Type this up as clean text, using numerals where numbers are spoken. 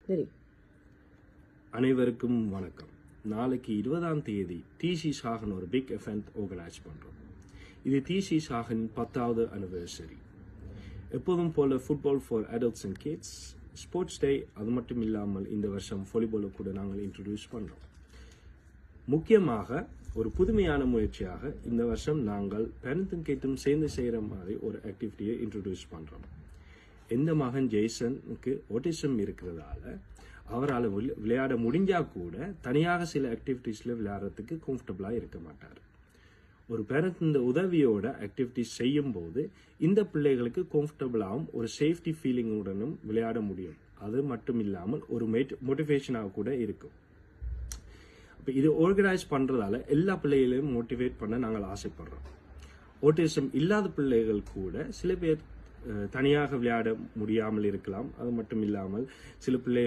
சரி. அனைவருக்கும் வணக்கம். நாளைக்கு 20ஆம் தேதி டிசி ஷாகன் ஒரு பிக் எவென்ட் ஆர்கனைஸ் பண்றோம். இது டிசி ஷாகன் 10வது அனிவர்சரி. எப்போதும் போல football for adults and kids, sports day, அது மட்டும் இல்லாமல் இந்த வருஷம் வாலிபாலை கூட நாங்கள் இன்ட்ரடியூஸ் பண்றோம். முக்கியமாக ஒரு புதுமையான முயற்சியாக இந்த வருஷம் நாங்கள் பேரண்ட்டும் கிட்டும் சேர்ந்து செய்யற மாதிரி ஒரு ஆக்டிவிட்டியை இன்ட்ரடியூஸ் பண்றோம். எந்த மகன் ஜெய்சனுக்கு ஆட்டிசம் இருக்கிறதால அவரால் விளையாட முடிஞ்சா கூட தனியாக சில ஆக்டிவிட்டிஸ்ல விளையாடுறதுக்கு கம்ஃபர்டபுளா இருக்க மாட்டார். ஒரு பேரண்ட் இந்த உதவியோட ஆக்டிவிட்டிஸ் செய்யும் போது இந்த பிள்ளைகளுக்கு கம்ஃபர்டபுளாகவும் ஒரு சேஃப்டி ஃபீலிங்குடனும் விளையாட முடியும். அது மட்டும் இல்லாமல் ஒரு மோட்டிவேஷனாக கூட இருக்கும். இது ஆர்கனைஸ் பண்றதால எல்லா பிள்ளைகளையும் மோட்டிவேட் பண்ண நாங்கள் ஆசைப்படுறோம். ஆட்டிசம் இல்லாத பிள்ளைகள் கூட சில பேர் தனியாக விளையாட முடியாமல் இருக்கலாம். அது மட்டும் இல்லாமல் சில பிள்ளைகள்